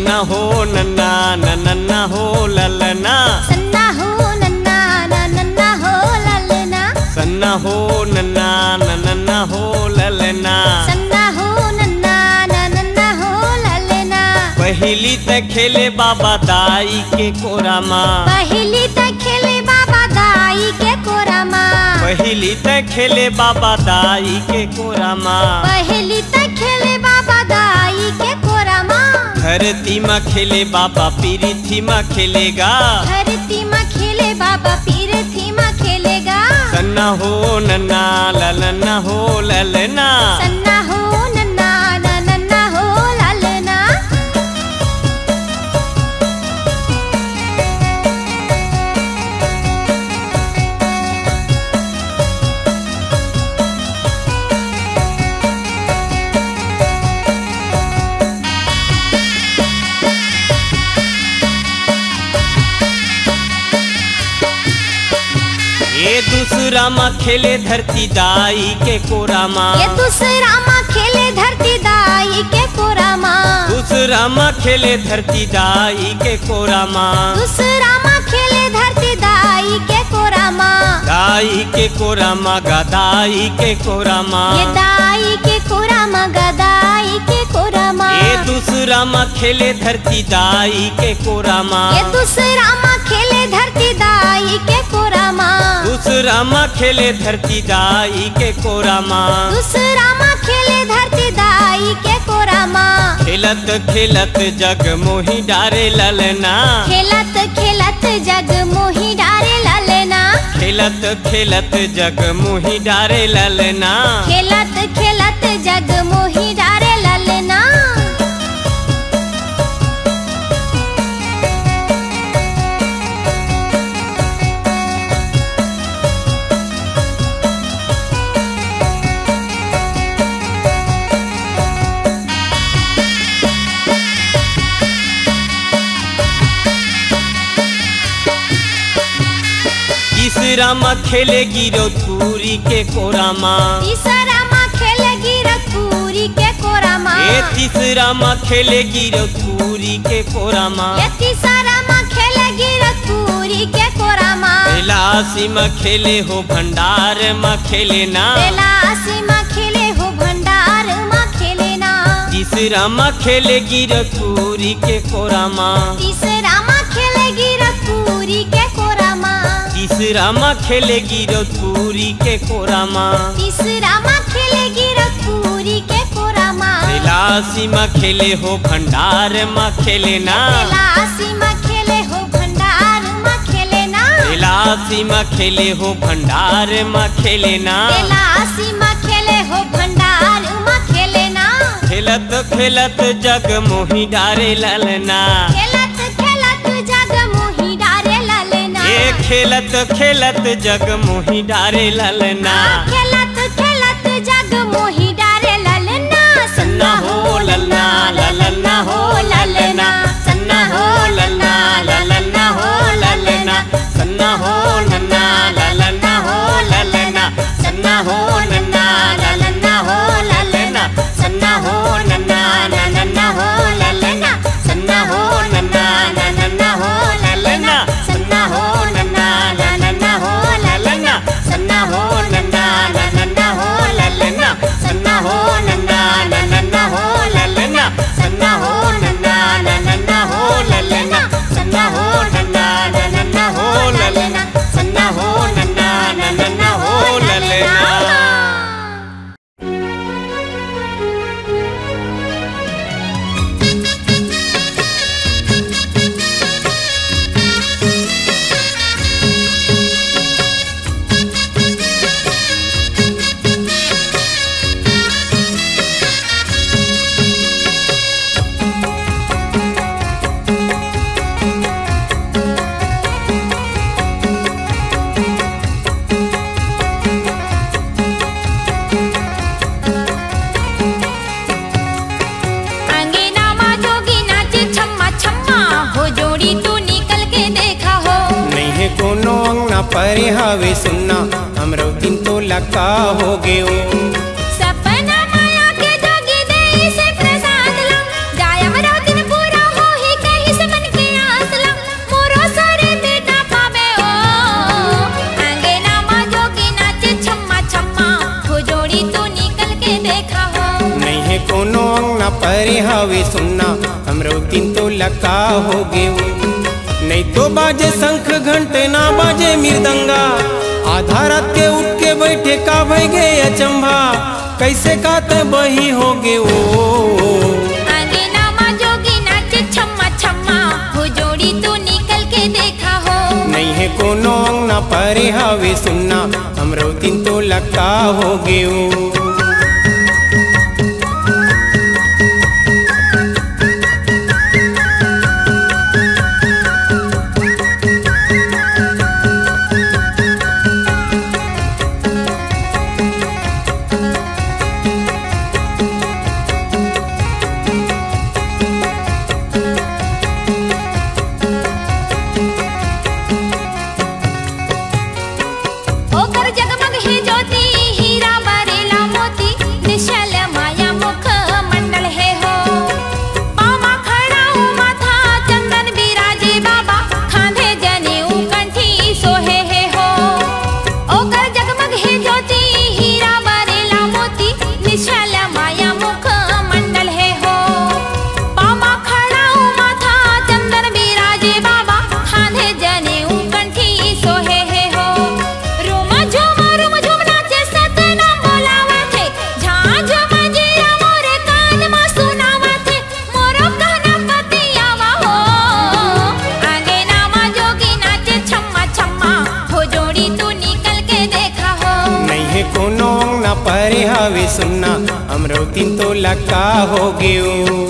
नन्ना हो नन्ना नन्ना हो ललना, सन्ना हो नन्ना नन्ना हो ललना, सन्ना हो नन्ना नन्ना हो ललना, सन्ना हो नन्ना नन्ना हो ललना। पहली त खेले बाबा दाई के कोरा माँ, पहली त खेले बाबा दाई के कोरा माँ, पहली त खेले बाबा दाई के कोरा माँ, पहली त खेले बाबा दाई के कोरा माँ। धरती माँ खेले बाबा पीरथी माँ खेलेगा, धरती माँ खेले बाबा पीरथी माँ खेलेगा। सन्ना हो नन्ना ललना हो ललना, सन्ना हो नन्ना नन्ना हो ललना। ये दूसरा माँ खेले धरती दाई के कोरा माँ, ये दूसरा माँ खेले धरती दाई के कोरा माँ, दूसरा माँ खेले धरती दाई के कोरा माँ, दूसरा माँ खेले धरती दाई के कोरा माँ। दाई के कोरा माँ गदाई के कोरा माँ, ये दाई के कोरा माँ गदाई के कोरा माँ। ये दूसरा माँ खेले धरती दाई के कोरा माँ, ये दूसरा माँ खेले धरती दाई के कोरा माँ, दूसरा माँ खेले धरती दाई के कोरा माँ, दूसरा माँ खेले धरती दाई के कोरा माँ। खेलत खेलत जग मोही डारे ललना, खेलत खेलत जग मोही डारे ललना, खेलत खेलत जग मोही डारे ललना, खेलत खेलत जग मोही डारे ललना। तीसरा माँ खेलेगी रौतपुरी के कोरा माँ, तीसरा माँ खेलेगी रतपुरी के कोरा माँ, ये तीसरा माँ खेलेगी रौतपुरी के कोरा माँ, ये तीसरा माँ खेलेगी रतपुरी के कोरा माँ। बेलासी माँ खेले हो भंडार माँ खेले ना, बेलासी माँ खेले हो भंडार माँ खेले ना, तीसरा माँ खेलेगी रौतपुरी के कोरा माँ, तीसरा माँ खेलेगी रतपुरी के कोरा माँ, तीसरा माँ खेलेगी रौतपुरी के कोरा माँ, तीसरा माँ खेलेगी रतपुरी के कोरा माँ। बेलासी माँ खेले हो भंडार माँ खेले ना, बेलासी माँ खेले हो भंडार माँ खेले ना, बेलासी माँ खेले हो भंडार माँ खेले ना, बेलासी माँ खेले हो भंडार माँ खेले ना। खेलत खेलत जग मोही डारे ललना, खेलत खेलत जग मोही डारे ललना, ये खेलत खेलत जग मोही डारे ललना, खेलत खेलत जग मोही डारे ललना। सन्ना हो ललना ललना हो ललना, सन्ना हो ललना ललना हो ललना, सन्ना हो नन्ना ललना हो ललना, सन्ना हो नन्ना ललना हो ललना, सन्ना हो नन्ना ललना हो ललना, सन्ना हो नन्ना ललना हो ललना, सन्ना हो नन्ना ललना हो ललना, सन्ना हो नन्ना ललना हो ललना, सन्ना हो नन्ना ललना हो ललना, सन्ना हो नन्ना ललना हो ललना, सन्ना हो नन्ना ललना हो ललना, सन्ना हो नन्ना ललना हो ललना। परे हवे सुनना हमरो दिन तो लका हो गयो। सपना माया के जोगी दे से प्रसाद ला जाय हमरो दिन पूरा हो नहीं है कोनो अंगना परे हवे सुनना हमरो तीन तो लका हो गे। नहीं तो बाजे शंख घंटे ना बाजे मृदंगा, आधा रात के उठ के बैठे का भई गे अचंभा, कैसे काते बही हो गे ओ। अंगना माँ जोगी नाचे छम्मा छम्मा, हो जोड़ी तू निकल के देखा हो। नहीं है कोनो अंगना परे हवे सुनना हमरो तीन तो लका हो गे ओ। ओकर जगमग है ज्योति, हीरा बरेला मोती, निश्चल माया मुख मंडल है हो। पामा खड़ा हूँ माथा चंदन बिराजे बाबा, खांधे जनेऊ कंठी सोहे है हो। ओकर जगमग है ज्योति, हीरा बरेला मोती, निश्चल माया मुख मंडल है हो। पामा खड़ा हूँ माथा चंदन बिराजे बाबा, खांधे जनेऊ कंठी सोहे है हो। रूम झूम नाचे सतनाम बोलावत है, झांझ बजिया मोरे कान में सुनावत है, मोरो कहना पतियावा हो। अंगना माँ जोगी नाचे छम्मा छम्मा, हो जोड़ी तू निकल के देखा हो। नहीं है कोनो अंगना परे हवे सुनना हमरो तीन तो लका हो गे ओ।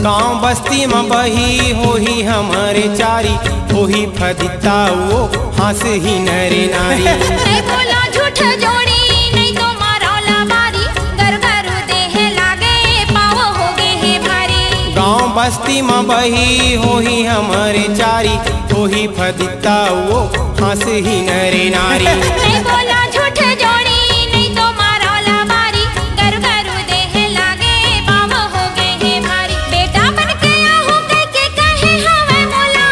गाँव बस्ती में बही होही हमारे चारी, होही फदिता वो हंस ही नरे नारी। नहीं बोला झूठ जोड़ी, नहीं तो मारौला बारी, घर घर देह लागे पाव हो गए है भारी। गाँव बस्ती में बही होही हमारे चारी, होही फदिता वो हंस ही नरे नारी। नहीं बोला झूठ जोड़ी, नहीं तो मारौला बारी, घर घर देह लागे पाव हो गए है भारी। बेटा बन के आहू कह के कहे हवे मोला,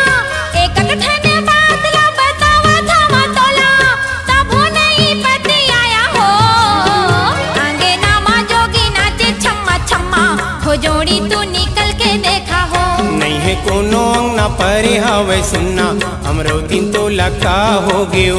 एक ठने बात ला बतावा था तोला, तबो नहीं पति आया हो। अंगना माँ जोगी नाचे छम्मा छम्मा, हो जोड़ी तू निकल के देखा हो। नहीं है कोनो अंगना परे हवे सुनना हमरो तीन तो लका हो गे ओ।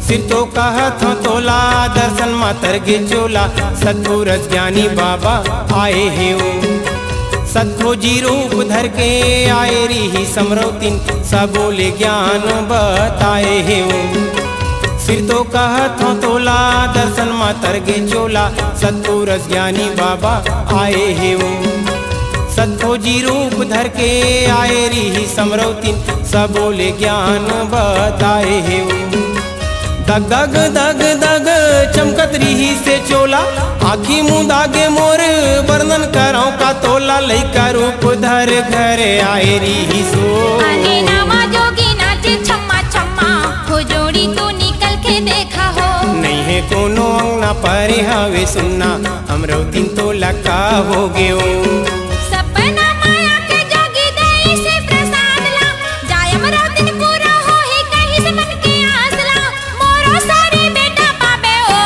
सिर तो कहत हो तोला दर्शन मातर गे चोला, सतपुरस ज्ञानी बाबा आए हे ओ। सतखोजी रूप धर के आए री समरौतिन, सब बोले ज्ञान बताए हे ओ। सिर तो कहत हो तोला दर्शन मातर गे चोला, सतपुरस ज्ञानी बाबा आए हे ओ। सतखोजी रूप धर के आए री समरौतिन, सब बोले ज्ञान बताए हे ओ। दग दग दग दग चमकत रही से चोला, आखी मुँह दागे मोर वर्णन कराओ का तोला, लइका रूप धर घर आए री सो। अंगना माँ जोगी नाचे छम्मा छम्मा, हो जोड़ी तू निकल के देखा हो। नहीं है कोनो अंगना परे हवे सुनना हमरो तीन तो लका हो गे ओ। सपना माया के जोगी देई से प्रसाद ला, जाय हमरा दिन पूरा होही कहीं से मन के आसला, मोरो सारी बेटा पाबे ओ।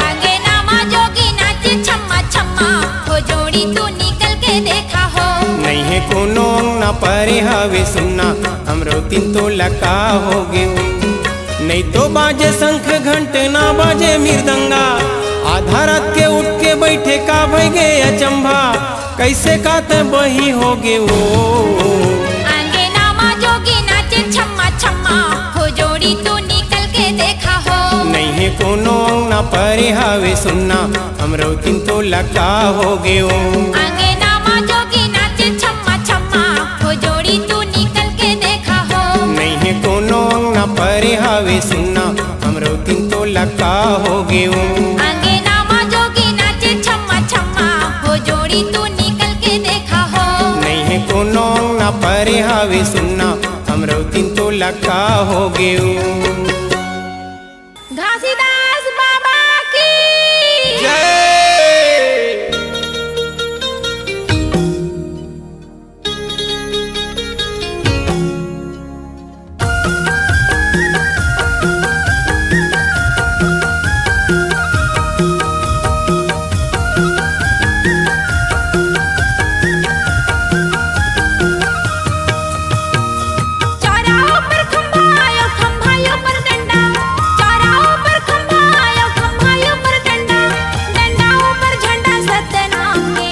अंगना माँ जोगी नाचे छम्मा छम्मा, हो जोड़ी तू निकल के देखा हो। नहीं है कोनो अंगना परे हवे सुनना हमरो तीन तो लका हो गे ओ। नहीं तो बाजे शंख घंटे ना बाजे मृदंगा, आधा रात के उठ के बैठे का भई गे अचंभा, कैसे काते बही हो गे ओ। अंगना माँ जोगी नाचे कोनो अंगना परे हवे सुनना हमरो तीन तो लका हो गयो। आगे नामा जोगी नाचे छम्मा छम्मा हो जोड़ी तू निकल के देखा हो। नहीं है कोनो अंगना परे हवे सुनना हमरो तीन तो लका हो गयो। आगे नामा जोगी नाचे छम्मा छम्मा हो जोड़ी तू निकल के देखा हो। नहीं है कोनो अंगना परे हवे सुनना हमरो तीन तो लका हो गयो। घासीदास बाबा की जय। चौराहों पर खंभायों पर डंडा, चौराहों पर खंभायों पर डंडा, डंडाओं पर झंडा सतनाम के।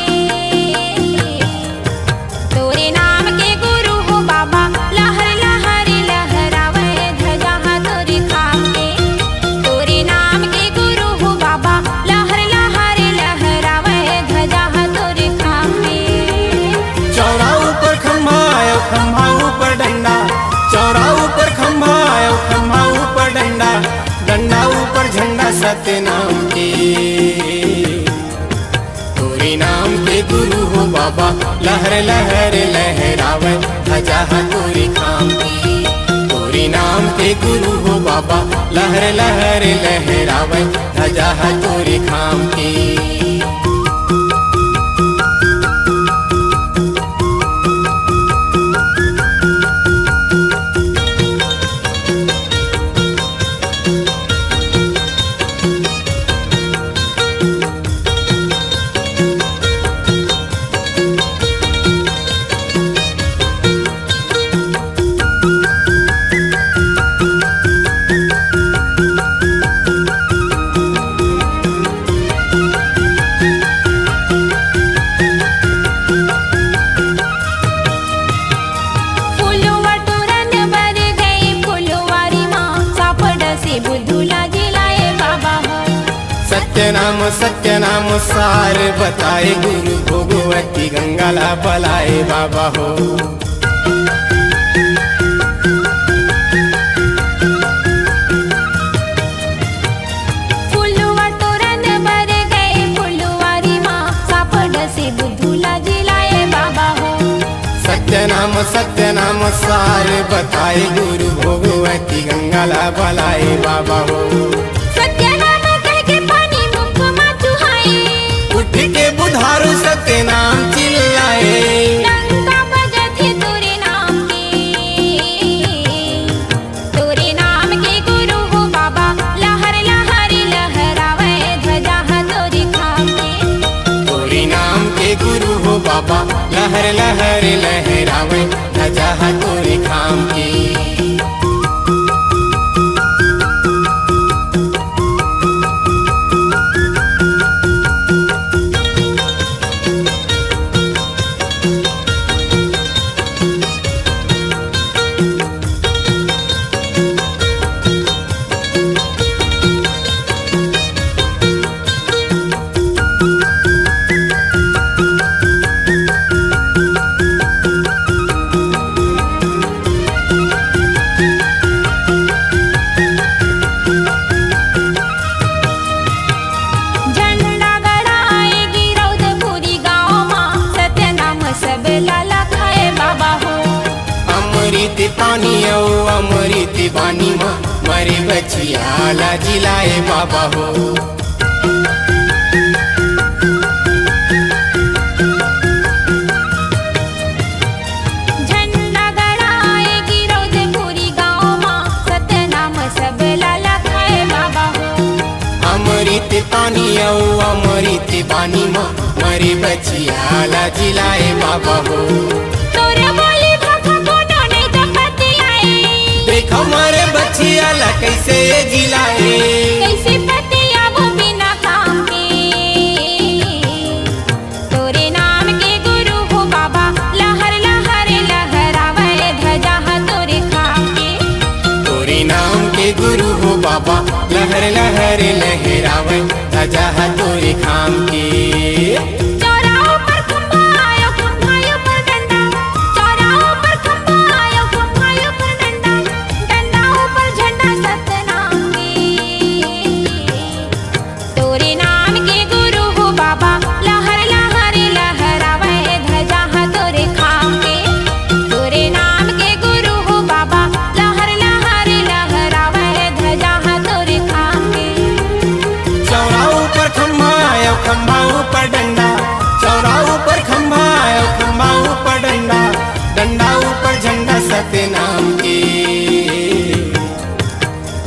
तोरे नाम के गुरु हो बाबा लहर लहर लहरावे ध्वजा तोरे खाम के। तोरे नाम के गुरु हो बाबा लहर लहर लहरावे ध्वजा तोरे खाम के। चौरा ऊपर खंभा ऊपर डंडा, चौरा ऊपर खंभा ऊपर डंडा, डंडा ऊपर झंडा सतनाम के। तोरे नाम के गुरु हो बाबा लहर लहर लहरावे ध्वजा तोरे खाम की। तोरे नाम के गुरु हो बाबा लहर लहर लहरावे ध्वजा तोरे खाम की। फुलवा तोरण बर गई फुलवारी माँ सापड़ से बुद्धूला जिलाए बाबा हो। सत्य नाम सार बताए गुरु भोगवती गंगाला बलाए बाबा हो। फुलवा तोरण बर गई फुलवारी माँ सापड़ से बुद्धूला जिलाए बाबा हो। सत्य नाम सार बताए गुरु भोगवती गंगाला बलाए बाबा हो। सत्य नाम कह के पानी मुख में चुहाए, उठ के बुधारू सत्य नाम चिल्लाए। डंका बजथे तोरे नाम के। तोरे नाम के गुरु हो बाबा लहर लहर लहरावे ध्वजा तोरे खाम के। तोरे नाम के गुरु हो बाबा लहर लहर लहरावे ध्वजा तोरे खाम की। झंडा गड़ाएगी रौदपुरी गाँव माँ सत्य नाम सब लाला खाए बाबा हो। अमृत पानी ओ अमृत बानी माँ मरे बचिया ला जिलाए बाबा हो। झंडा गड़ाएगी रौदपुरी गाँव माँ सत्य नाम सब लाला खाए बाबा हो। अमृत पानी ओ अमृत बानी माँ मरे बचिया ला जिलाए बाबा हो। तोरे बोली भाखा कोनो नहीं तो पति आए, देखो मारे बचिया ला कैसे जिलाए। कैसे पति आवो बिना काम के। तोरे नाम के गुरु हो बाबा लहर लहर लहरावे ध्वजा तोरे खाम के। तोरे नाम के गुरु हो बाबा लहर लहर ध्वजा तोरे खाम के। चौराहों पर खंभा आयो, खंभायों पर डंडा, चौराहों पर खंभा आयो, खंभायों पर डंडा, डंडाओं पर झंडा सतनाम के। तोरे नाम के गुरु हो बाबा, लहर लहर लहरावे ध्वजा तोरे खाम के। तोरे नाम के गुरु हो बाबा, लहर लहर लहरावे ध्वजा तोरे खाम के। चौराहों पर खंभा आयो, खंभा ऊपर डंडा, चौराहों पर खंभा आयो, खंभा ऊपर डंडा, डंडा ऊपर झंडा सतनाम के।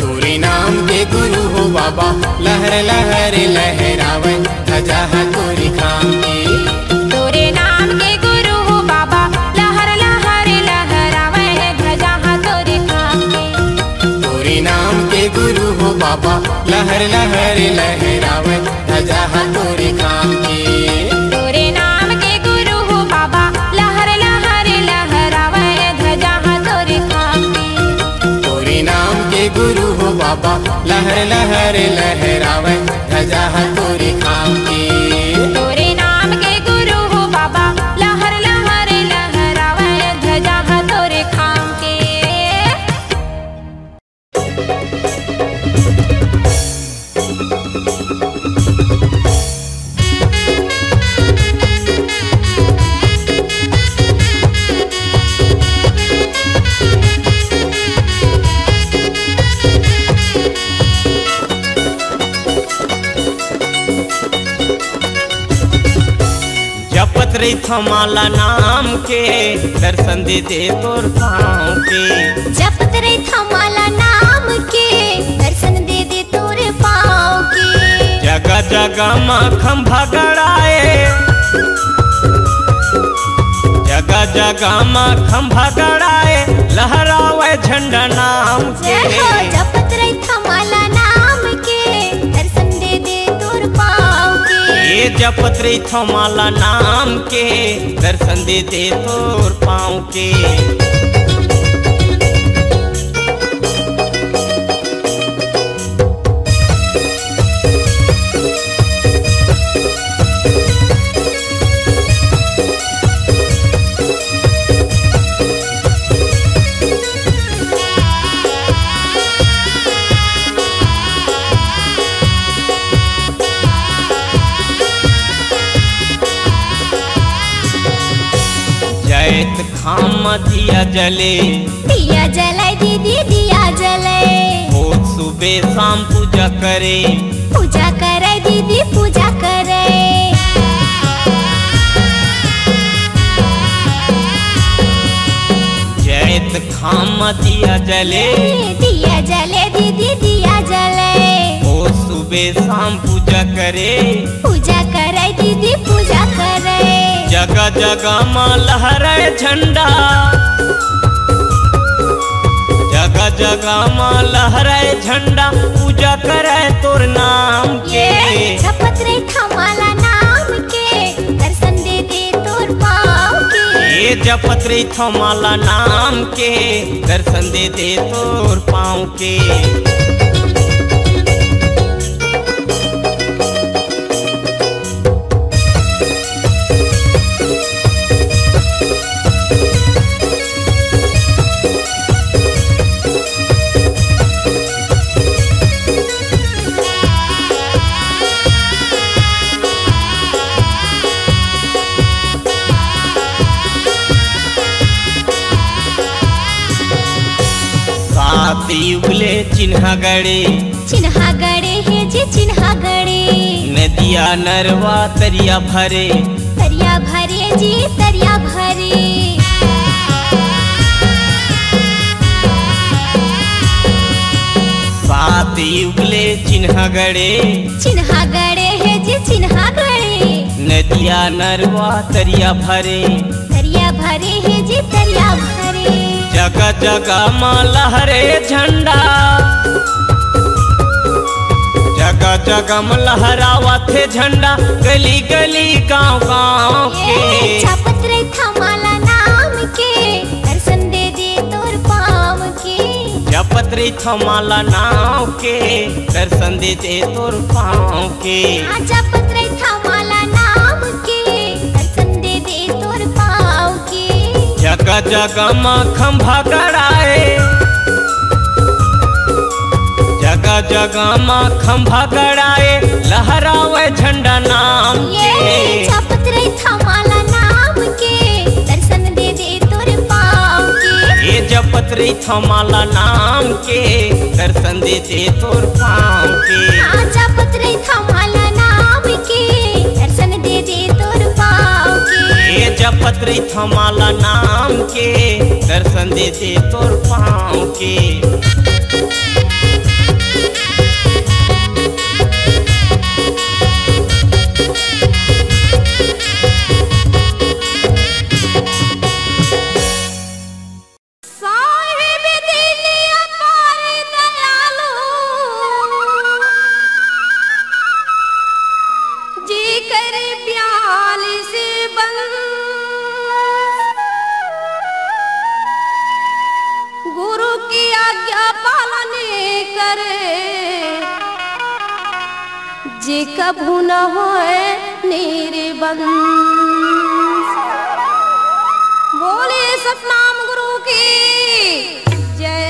तोरे नाम के गुरु हो बाबा, लहर लहर लहरावे ध्वजा तोरे खाम के। तोरे नाम के गुरु हो बाबा, लहर लहर लहरावे ध्वजा तोरे खाम के। तोरे नाम के गुरु हो बाबा, लहर लहर लहरावे ध्वजा तोरे खाम के। तोरे नाम के गुरु हो बाबा, लहर लहर लहरावे ध्वजा तोरे खाम के। तोरे नाम के गुरु हो बाबा, लहर लहर लहरावे ध्वजा तोरे खाम के। तोरे नाम के गुरु हो बाबा, लहर लहर लहरावे ध्वजा तोरे खाम के। जपत रही थमाला नाम के, दर्शन दे दे तोर पाँव के। जपत रे थमाला नाम के, दर्शन दे दे तोरे पाँव के। जगह जगह माँ खंभा गड़ाए, जगह जगह माँ खंभा गड़ाए, लहरावे झंडा नाम के। जय हो जपत रे थमाला नाम के, दर्शन दे दे तोर पाँव के। ये जपत रही थमाला नाम के, दर्शन दे दे तोर पाँव के। जैत खाम दिया जले, दिया जलाए दीदी दिया जलाए। रोज सुबह शाम पूजा करे, पूजा करे दीदी पूजा करे। जैत खाम दिया जले, दिया जले दीदी दिया जले। रोज सुबह शाम पूजा करे, पूजा करे दीदी पूजा करे। जगह जगह माँ लहराए झंडा, जगह जगह माँ लहराए झंडा, पूजा करे तोर नाम के। जपत रे थमाला नाम के, दर्शन दे दे तोर पाँव के। ये जपत रही थमाला नाम के, दर्शन दे दे तोर पाँव के। सात युगले चिन्हा गड़े, चिन्हा गड़े है जी चिन्हा गड़े। नदिया नरवा तरिया भरे, तरिया भरे जी तरिया भरे। सात युगले चिन्हा गड़े, चिन्हा गड़े है जी चिन्हा गड़े। नदिया नरवा तरिया भरे, तरिया भरे है जी तरिया भरे। जगह जगह माँ लहरे झंडा, जगह जगह में लहरावा थे झंडा, गली गली गांव गांव के। जपत रे थमाला नाम के, दर्शन दे दे तोर पाँव के। जपत पत्री थमाला नाव के दर्शन दे दे तोर पाँव के। आजा पत्री थमाला नाव के दर्शन दे दे तोर पाँव के। जगह जगह माँ खंभा गड़ाए, जगह जगह माँ खंभा गड़ाए लहरावे झंडा नाम के। आजा पत्री थमाला नाव के दर्शन दे दे तोर पाँव के। ये जब पत्री थमाला नाम के दर्शन दे दे तोर पाँव के। आजा पत्री थमाला नाम के दर्शन दे दे तोर पाँव के। ये जब पत्री थमाला नाम के दर्शन दे दे तोर पाँव के। जे कभू न होए निर्बंध। बोले सतनाम गुरु की जय।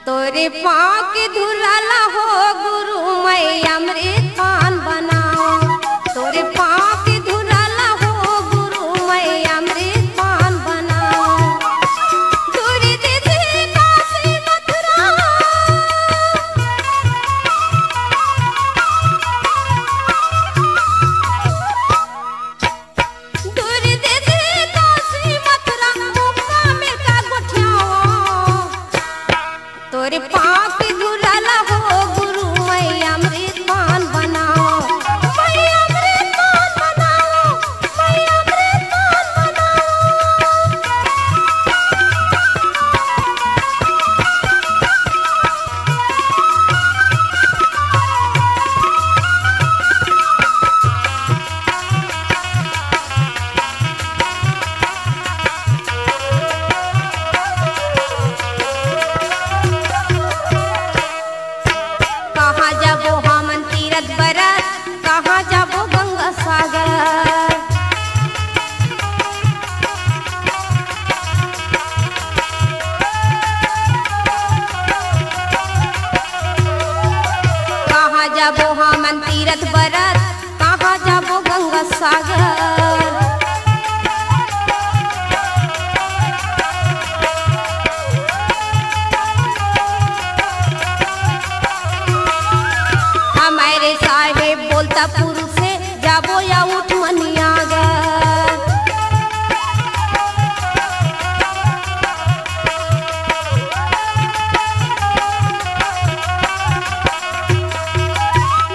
तोरे पाँव के धुराला हो गुरु मैं अमृत पान बनाओ। तोरे पाँव के धुराला हो गुरु मैं अमृत पान बनाओ। दूरी दीदी काशी मथुरा, तोरे पाँव के धुराला हो गुरु मैं अमृत पान बनाओ। मैं अमृत पान बनाओ, मैं अमृत पान बनाओ। कहाँ जाबो हमन तीरथ बरत, कहाँ जाबो गंगा सागर। कहाँ जाबो हमन तीरथ बरत, कहाँ जाबो गंगा सागर। हमारे साहेब बोलता पुरुष से जाबो या उठ मनियागर।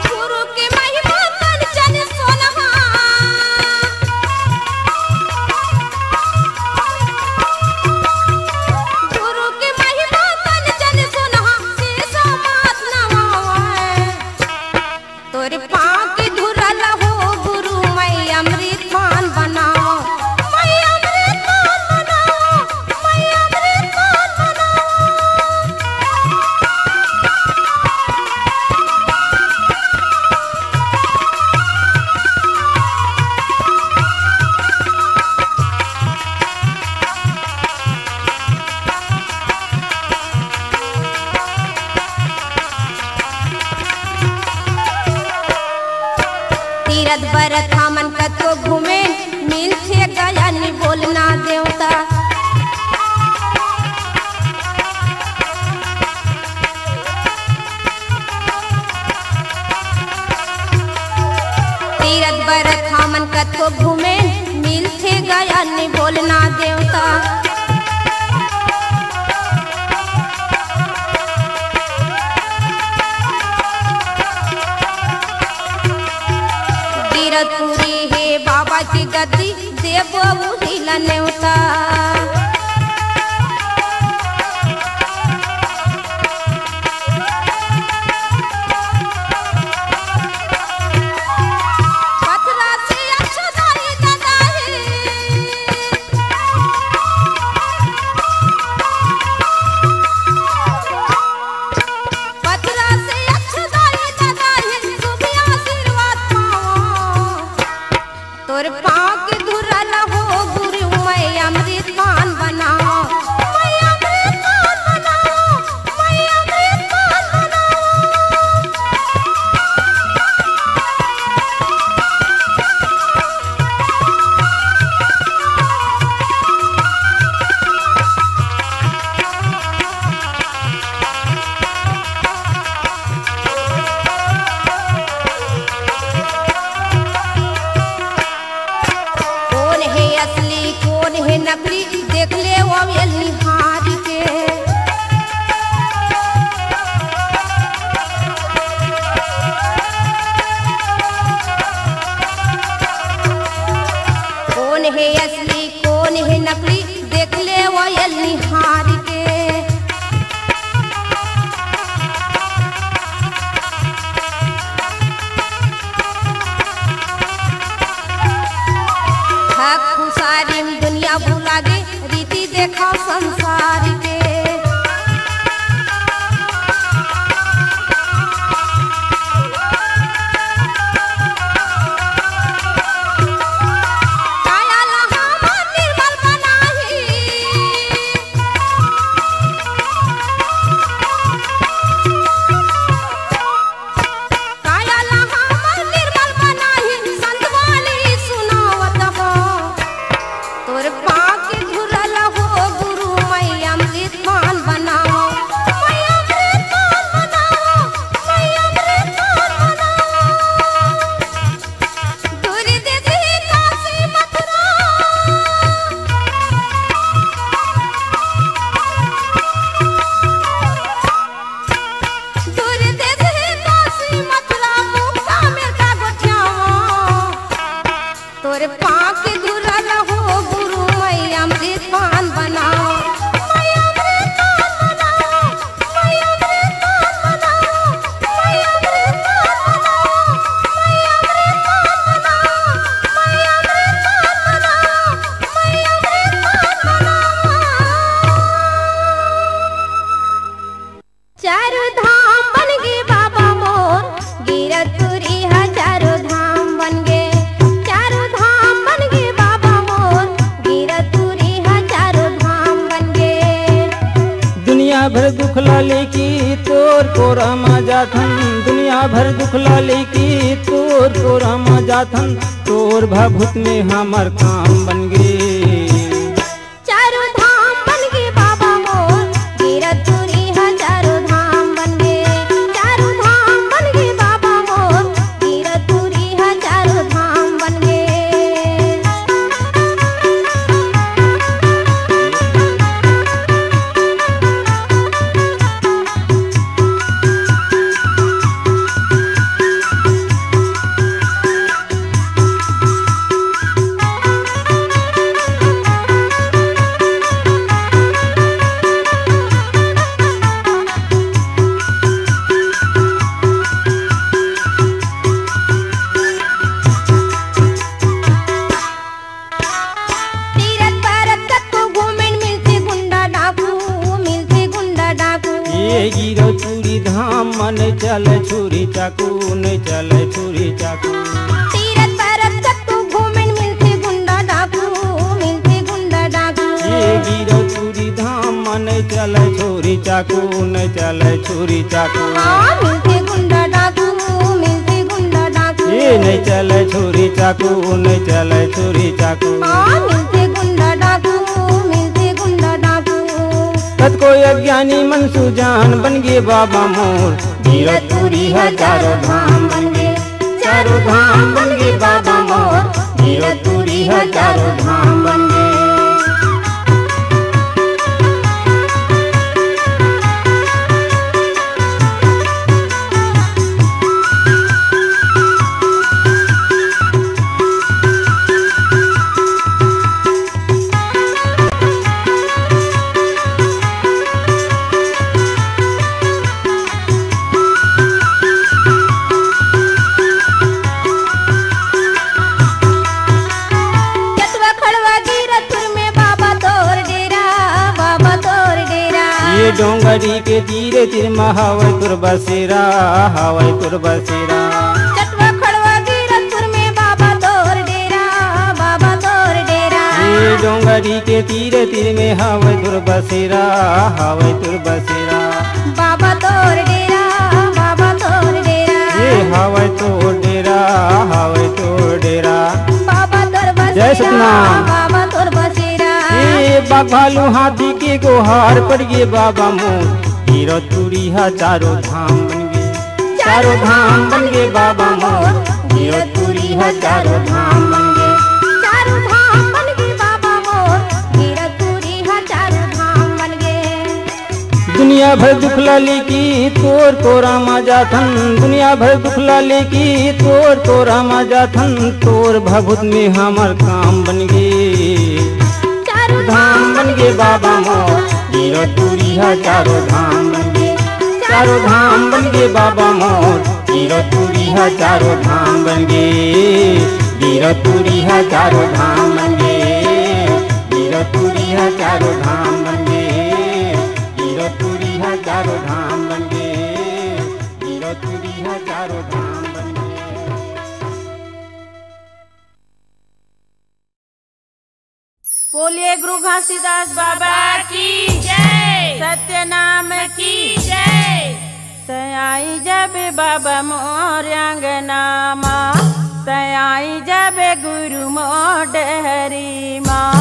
गुरु के महिमा तन चन सोनहा, गुरु के महिमा तन चन सोनहा से समात नवाए। तोरे पाँव के धुराला हो गुरु मैं अमृत पान बनाओ। मैं अमृत पान बनाओ, मैं अमृत पान बनाओ। तीरथ बरत हमन कतो घूमे मिलथे गया नि बोलना देवता। तीरथ बरत हमन कतो घूमे मिलथे गया नि बोलना देवता। गिरतपुरी हे बाबा की गद्दी देव उहिला नेवता। पथरा से अक्षदारी गदाही, कोयल निहार के। खुशारी में दुनिया भूला गे रीति देखा संसार के। काया लहामा निर्मल बनाही, काया लहामा निर्मल बनाही, संतवाणी सुनावत हो। तोर पाँव के घुरल हो गुरु मैया अमृत पान बनाओ, मैया अमृत पान बनाओ, मैया अमृत पान बनाओ। दूर देती काशी मथुरा, दूर देती काशी मथुरा, मुक्ता मिर्गा गोठियावा। तोर पाँव के घुरल हो गुरु मैया अमृत पान बनाओ, मैया अमृत पान बनाओ, मैया अमृत पान बनाओ, मैया अमृत पान बनाओ, मैया अमृत पान बनाओ, मैया अमृत पान बनाओ, मैया अमृत पान बनाओ। चारों धाम बन गए बाबा मोर, गिरतुरी हजारों धाम बन गए। चारों धाम बन गए बाबा मोर, गिरतुरी हजारों धाम बन गए। दुनिया भर दुख लाले की तोर को रामा जाथन, दुनिया भर दुख लाले की तोर को रामा जाथन, तोर भभूत में हमर काम बन गए। चारों धाम बन गए बाबा मोर, गिरतुरी हजारों धाम बन गए। चारों धाम बन गए बाबा मोर, गिरतुरी हजारों धाम बन गए। तीरथ परत कत्तो घूमेन मिलते गुंडा डाकू, मिलते गुंडा डाकू। ये गिरो चूड़ी धाम मन चल छुरी चाकू, न चल छुरी चाकू। तीरथ परत कत्तो घूमेन मिलते गुंडा डाकू, मिलते गुंडा डाकू। ये गिरो चूड़ी धाम मन चल छुरी चाकू, न चल छुरी चाकू। हाँ मिलते गुंडा डाकू, मिलते गुंडा डाकू। ये न चल छुरी चाकू, न चल छुरी चाकू। हाँ मिलते गुंडा डाकू, मिलते गुंडा डाकू। तत कोई अज्ञानी मन सुजान बन गए बाबा मोर, गिरतुरी हजारों धाम बन गए। चारों धाम बन गए बाबा मोर, गिरतुरी हजारों धाम बन गए। जटवा खड़वा गिरतुर में बाबा तोर डेरा, बाबा तोर डेरा। ये डोंगरी के तीरे तीर महावय तुर बसेरा, हवय तुर बसेरा। जटवा खड़वा गिरतुर में बाबा तोर डेरा, बाबा तोर डेरा। ये डोंगरी के तीरे तीर में हवय तुर बसेरा, हवय तुर बसेरा। बाबा तोर डेरा, बाबा तोर डेरा। ये हवय तोर डेरा, हवय तोर डेरा। बाबा तोर बसेरा, जय सतनाम। बाबा तोर बसेरा। ये बाघ भालू हाथी के गोहार पड़ गए बाबा मोर, गिरतुरी हजारों धाम बन गए। चारों धाम बन गए बाबा मोर, गिरतुरी हजारों धाम बन गए। चारों धाम बन गए बाबा मोर, गिरतुरी हजारों धाम बन गए। दुनिया भर दुख लाले की तोर को रामा जाथन, दुनिया भर दुख लाले की तोर को रामा जाथन, तोर भभूत में हमर काम बन गए। चारों धाम बन गए गे बाबा मोर गिरतुरी है चारों धाम बन गे, चारों धाम बन गे बाबा मोर गिरतुरी है चारों धाम बन गे, गिरतुरी है चारों धाम बन गे, गिरतुरी है चारों धाम बन गे, गिरतुरी है चारों धाम बन गे, गिरतुरी है चारों धाम बन गे। बोलिए गुरु घासीदास बाबा की जय, सत्य नाम की जय। तयाई जबे बाबा मोर अंगनामा, तयाई जबे गुरु मोर डहरी माँ,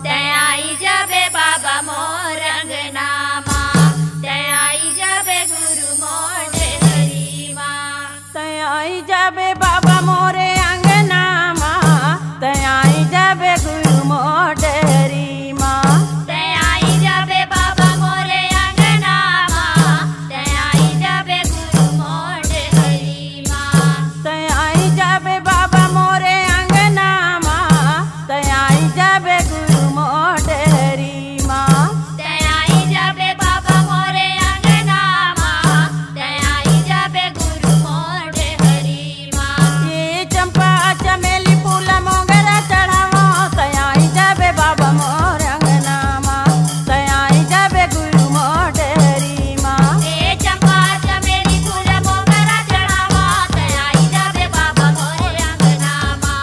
तयाई जबे बाबा मोर अंगनामा, तयाई जबे गुरु मोर डहरी माँ, तयाई जबे बाबा मोरे अंगनामा, तयाई जबे गुरु मोर डहरी माँ, तयाई जबे बाबा मोरे अंगनामा, तयाई जबे गुरु मोर डहरी माँ, तयाई जबे बाबा मोरे अंगनामा, तयाई जबे गुरु मोर डहरी माँ, तयाई जबे बाबा मोरे अंगनामा, तयाई जबे गुरु मोर डहरी माँ, ये चंपा चमेली फूल मोगरा चढ़ावा, तयाई जबे बाबा मोर अंगनामा, तयाई जबे गुरु मोर डहरी माँ, ए चंपा चमेली फूल मोगरा चढ़ावा, तयाई जबे बाबा मोर अंगनामा,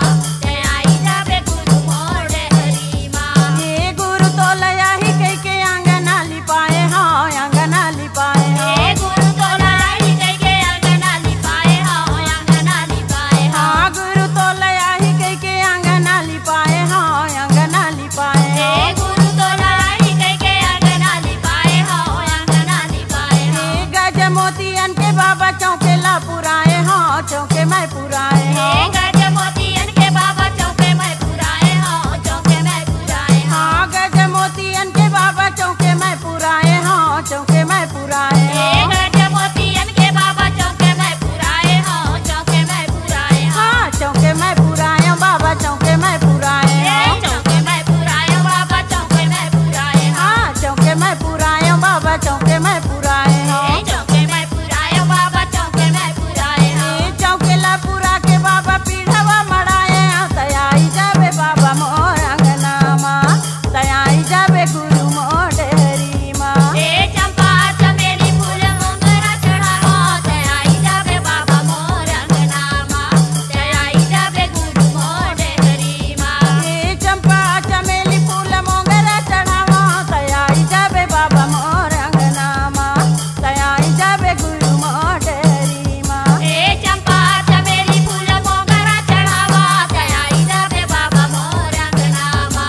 तयाई जबे गुरु मोर डहरी माँ, ये गुरु तो लया ही कह के अंगना लिपाए, हाँ अंगना लिपाए, ए गुरु तो लाई कह के अंगना लिपाए, हाँ अंगना लिपाए, हाँ गुरु तो लया ही कह के अंगना लिपाए, हाँ अंगना लिपाए, ए गुरु तो लाई कह के अंगना लिपाए, हाँ अंगना लिपाए, ये गज मोतियन के बाबा चौकेला पुराए, हाँ चौके मैं पुराए, ए हाँ गज मोतियन के बाबा चौके में पुराए, हाँ चौके में पुराए, हाँ गज मोतियन के बाबा चौके मैं पुराए, हाँ चौके मैं पुराए, ए गज मोतियन के बाबा चौके में पुराए, हाँ चौके में पुराए, हाँ चौके मैं पुराए बाबा चौके मैं पुराए, ए चौके में पुराए बाबा चौके में पुराए, हाँ चौके मैं पुराए बाबा चौके मैं पुराए, ए चौके में पुराए बाबा चौके में पुराए, ये चौकेला पुरा के बाबा पीढ़वा मड़ाए, तयाई जाबे बाबा मोर अंगनामा, तयाई जाबे गुरु मोर डहरी माँ, ए चंपा चमेली फूल मोगरा चढ़ावा, तयाई जाबे बाबा मोर अंगनामा, तयाई जाबे गुरु मोर डहरी माँ, ये चंपा चमेली फूल मोगरा चढ़ावा, तयाई जाबे बाबा मोर अंगनामा, तयाई जाबे गुरु मोर डहरी माँ, ए चंपा चमेली फूल मोगरा चढ़ावा, तयाई जाबे बाबा मोर अंगनामा,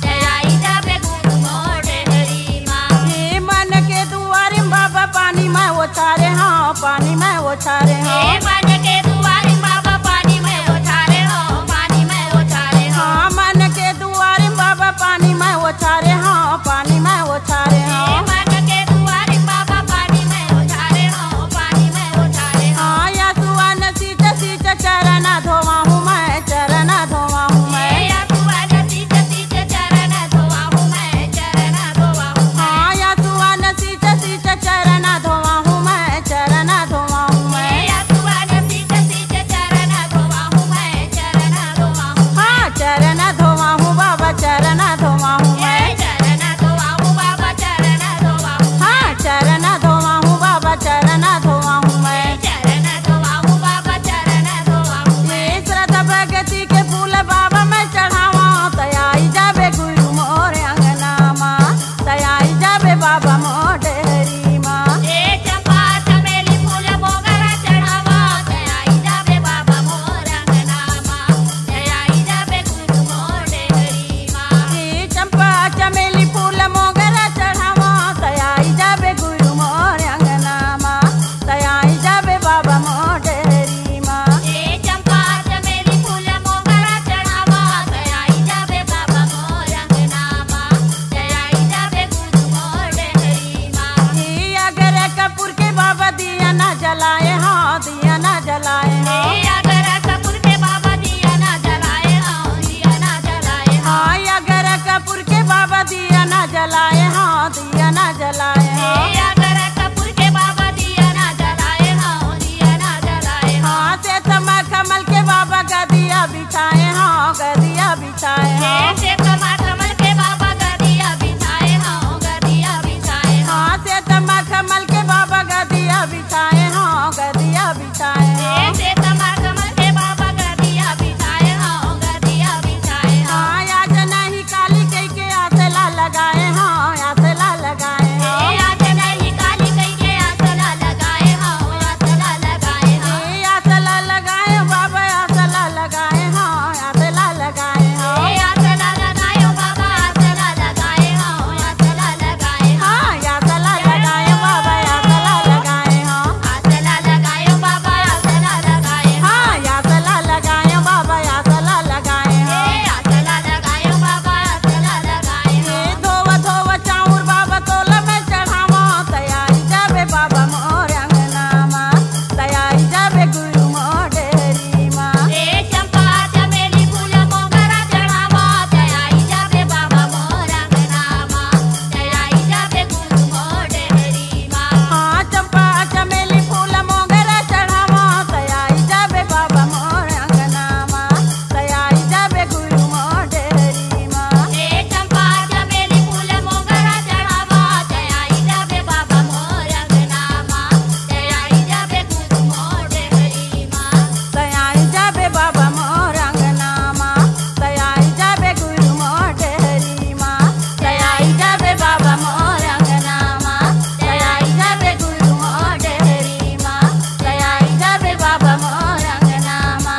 तयाई जाबे गुरु मोर डहरी माँ, ये मन के दुआरे बाबा पानी में उछारे, हाँ पानी में उछारे, ए हाँ मन के दुआरे बाबा पानी में उछारे, हो पानी में उछारे, हो हाँ मन के दुआरे बाबा पानी में उछारे, हाँ पानी में उछारे, ए हाँ मन के दुआरे बाबा पानी में उछारे, हो पानी में उछारे, हो हाँ या सुवन सींच सींच चरण धोवा हूँ मैं, चरण धोवा हूँ मैं, या सुवन सींच सींच चरण धोवा हूँ मैं, चरण धोवा हूँ मैं, हाँ या सुवन सींच सींच चरण धोवा हूँ मैं, चरण धोवा हूँ मैं, या सुवन सींच सींच चरण धोवा हूँ मैं, चरण धोवा हूँ, हाँ चरण धोवा हूँ बाबा चरण धोवा हूँ मैं, ए चरण धोवा हूँ बाबा चरण धोवा हूँ, हाँ चरण धोवा हूँ बाबा चरण धोवा हूँ मैं, चरण धोवा हूँ बाबा चरण धोवा हूँ, ये श्रद्धा प्रगति के फूल बाबा मैं चढ़ावा, तयाई जाबे गुरु मोर अंगनामा, तयाई जाबे बाबा मोर डहरी माँ, ए चंपा चमेली फूल मोगरा चढ़ावा, तयाई जाबे बाबा मोर अंगनामा, तयाई जाबे गुरु मोर डहरी माँ, ये चंपा चमेली फूल मोगरा चढ़ावा, तयाई जाबे गुरु मोर अंगनामा, तयाई जाबे बाबा मोर डहरी माँ, ए चंपा चमेली फूल मोगरा चढ़ावा, तयाई जाबे बाबा मोर अंगनामा, तयाई जाबे गुरु मोर डहरी दिया ना जलाए हो। अगर कपूर के बाबा दिया ना जलाए हो, दिया ना जलाए हो। हाँ से कमल कमल के बाबा गदिया बिछाए हो, गदिया बिछाए हो। से कमल कमल के बाबा गदिया बिछाए हो, गदिया बिछाए हो। हाँ से कमल कमल के बाबा गदिया बिछाए हो, गदिया बिछाए हो। से कमल कमल के बाबा गदिया बिछाए हो, गदिया बिछाए हो। हाँ आज नहीं काली कई के आसला लगाए हो, आसला लगाए हो। आज नहीं काली कई के आसला लगाए हो, आसला लगाए हो। आसला लगाए हो बाबा, आसला लगाए हो, आसला लगाए हो। आसला लगाए हो बाबा, आसला लगाए हो, आसला लगाए हो। हाँ आसला लगाए हो बाबा, आसला लगाए हो। आसला लगाए हो बाबा, आसला लगाए हो। हाँ आसला लगाए हो बाबा, आसला लगाए हो। आसला लगाए हो बाबा, आसला लगाए हो। धोवा धोवा चाउर बाबा तोला में चढ़ावा, तैयारी जाबे बाबा मोर अंगनामा, तैयारी जाबे गुरु मोर डेरी माँ। चंपा चमेली फूल मोगरा चढ़ावा, तैयारी जाबे बाबा मोर अंगनामा, तैयारी जाबे गुरु मोर डेरी माँ। हाँ चंपा चमेली फूल मोगरा चढ़ावा, तैयारी जाबे बाबा मोर अंगनामा, तैयारी जाबे गुरु मोर डेरी माँ। चंपा चमेली फूल मोगरा चढ़ावा, तैयारी जाबे बाबा मोर अंगनामा, तैयारी जाबे गुरु मोर डेरी माँ। तैयारी जाबे बाबा मोर अंगनामा, तैयारी जाबे गुरु मोर डेरी माँ। तैयारी जाबे बाबा मोर अंगनामा, तैयारी जाबे गुरु मोर डेरी माँ। तैयारी जाबे बाबा मोर अंगनामा,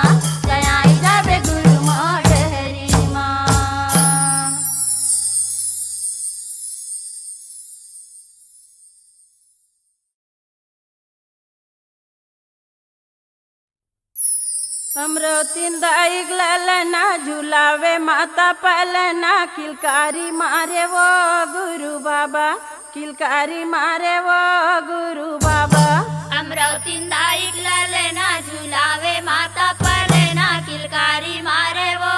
तैयारी जाबे गुरु मोर डेरी माँ। अमृतिन दाइग ललना झुलावे माता पलना, किलकारी मारे वो गुरु बाबा, किलकारी मारे वो गुरु बाबा। अमरावती दाइक ललना झुलावे माता पलना, किलकारी मारे वो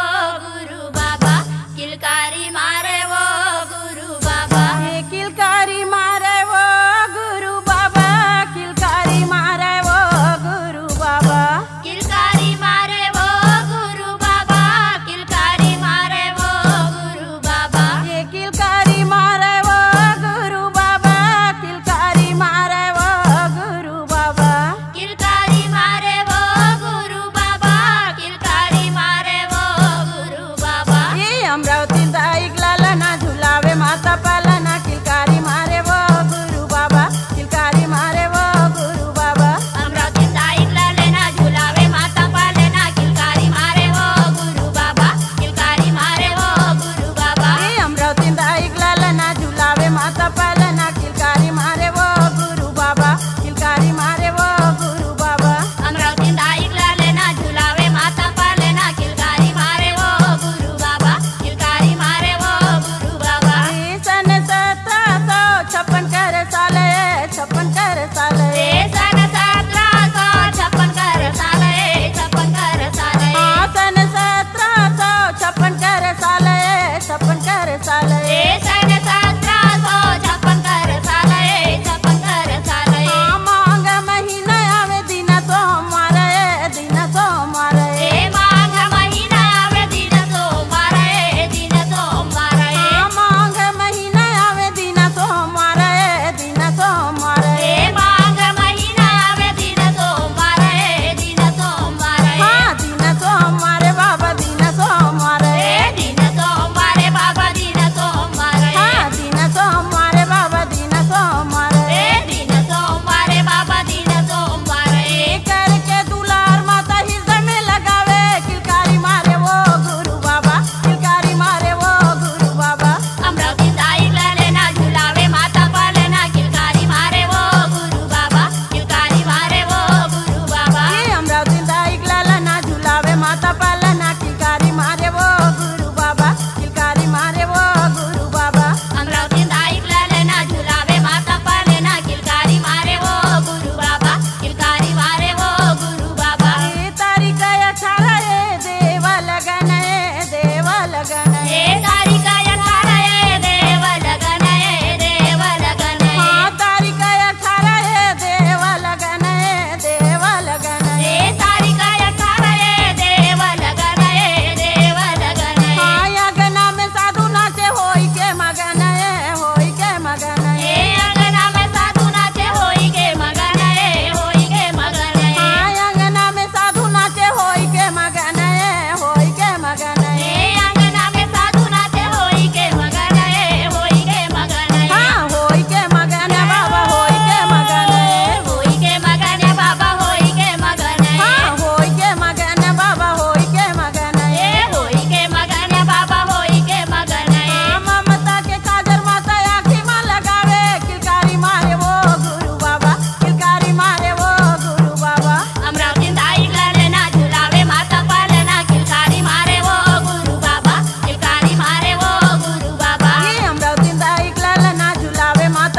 गुरु बाबा, किलकारी मारे वो गुरु बाबा। ये किलकारी मारे वो गुरु बाबा, किलकारी मारे वो गुरु बाबा। किलकारी मारे वो गुरु बाबा, किलकारी मारे वो गुरु बाबा। ये किलकारी मारे वो गुरु बाबा, किलकारी मारे वो गुरु बाबा। किलकारी मारे वो गुरु बाबा,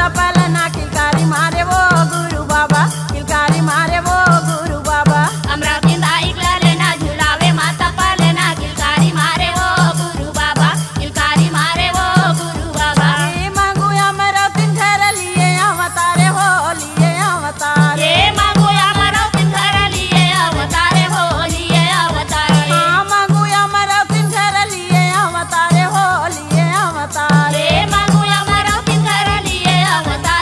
माता पलना किलकारी मारे वो गुरु बाबा किलकारी मारे वो गुरु बाबा अमरावती दाईक ललना झुलावे माता पलना किलकारी मारे वो गुरु बाबा किलकारी मारे वो गुरु बाबा ये मांगू अमरावती घर लिए अवतारे हो लिए अवतारे ये मांगो अमरावती घर लिए अवतारे हो लिए अवतारे हाँ मांगू अमरावती घर लिए अवतारे हो लिए अवतारे ये मांगो अमरावती घर लिए अवतारे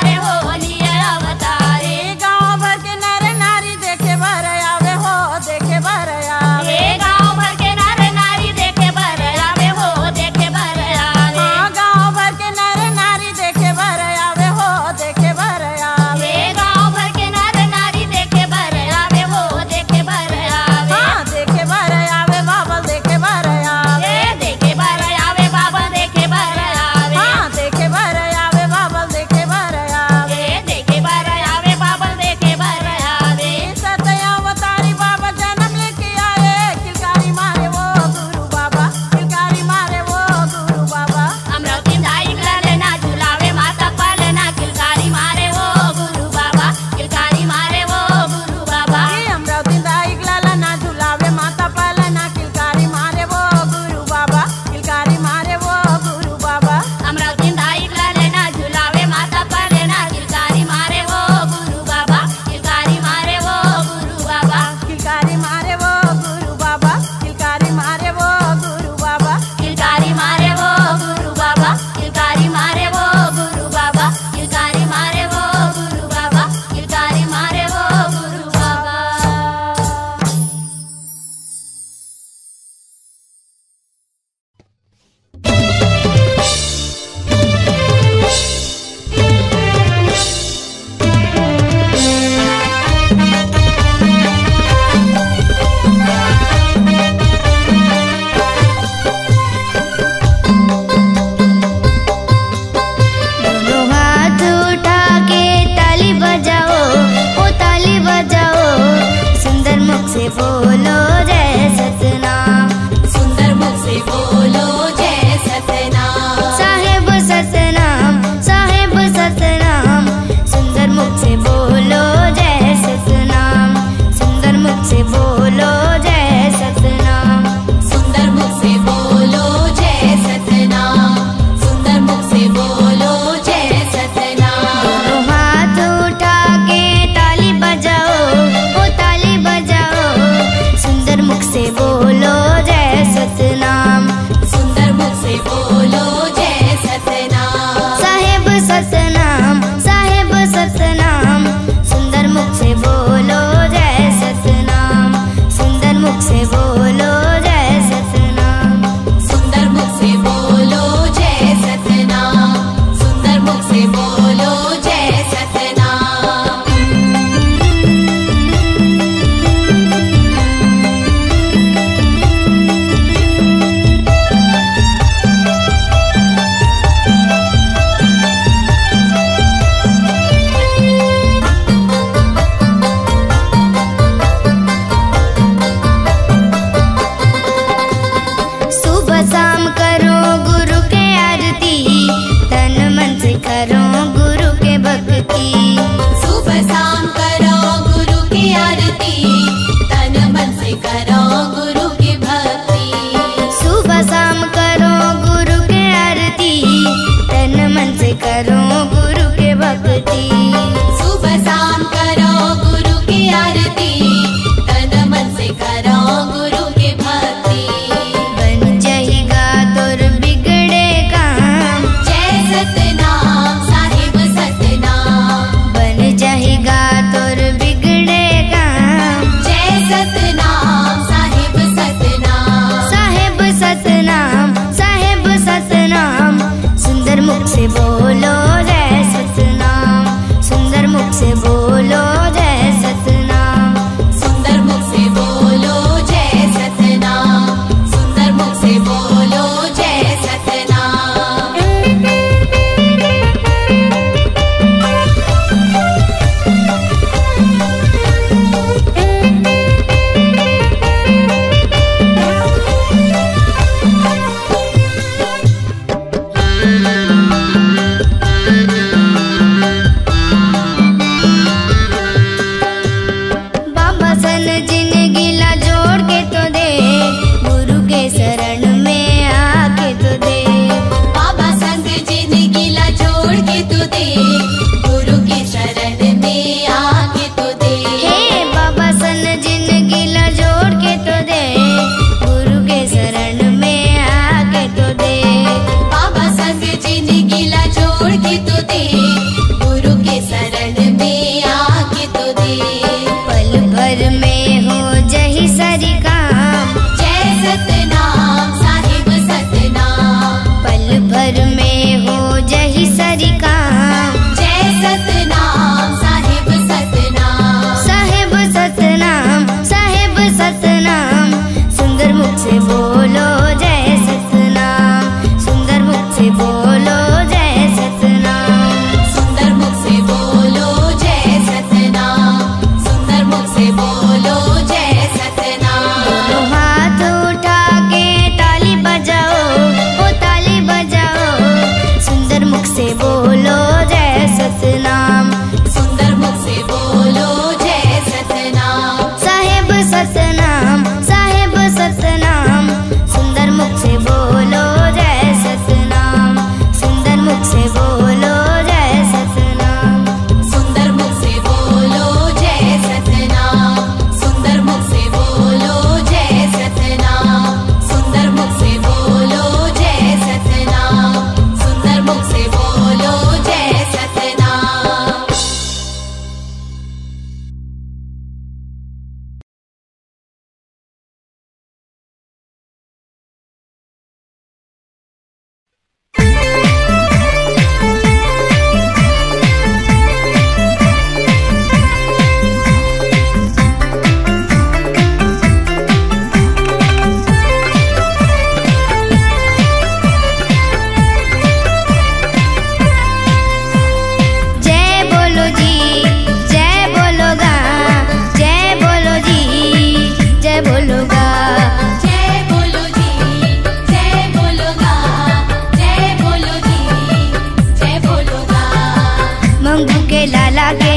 मंगू के लाला के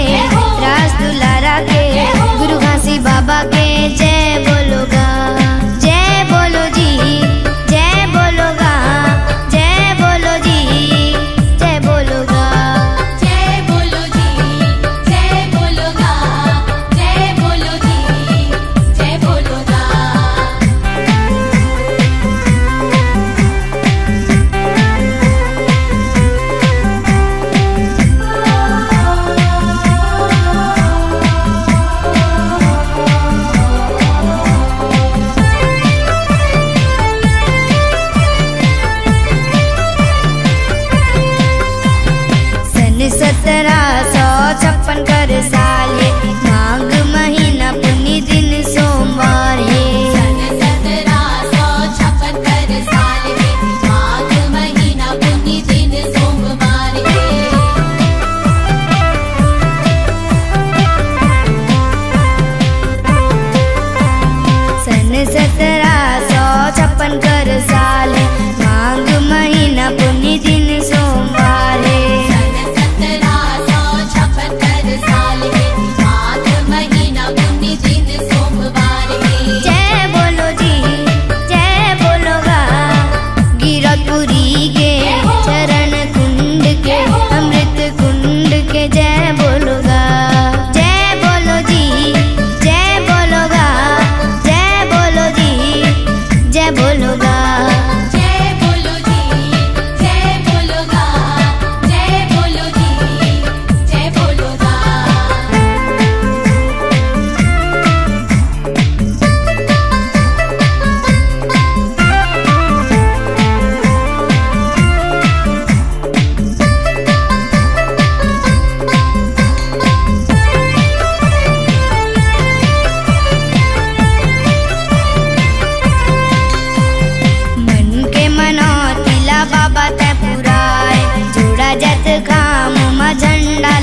रास दुलारा के गुरु घासी बाबा के जय बोलोगा, जय बोलो जी, जय बोलोगा, जय बोलो जी, जय बोलोगा, जय बोलो जी, जय बोलोगा, जय बोलो जी, जय बोलोगा। सन 1756 कर साल है, माघ महीना पुण्य दिन सोमवार है। सन 1756 कर साल है, माघ महीना पुण्य दिन सोमवार है। सन 1756 कर साल है, माघ महीना पुण्य दिन सोमवार है। सन 1756 कर साल है, माघ महीना पुण्य दिन सोमवार है। जय बोलो जी, जय बोलोगा, गिरपुरी के चरण कुंड के अमृत कुंड के जय बोलोगा, जय बोलो जी, जय बोलोगा, जय बोलो जी, जय बोलोगा। जय बोलो जी, जय बोलोगा, जय बोलो जी, जय बोलोगा। मन के मनौतीला बाबा तै पुराए, जोड़ा जत काम मा झंडा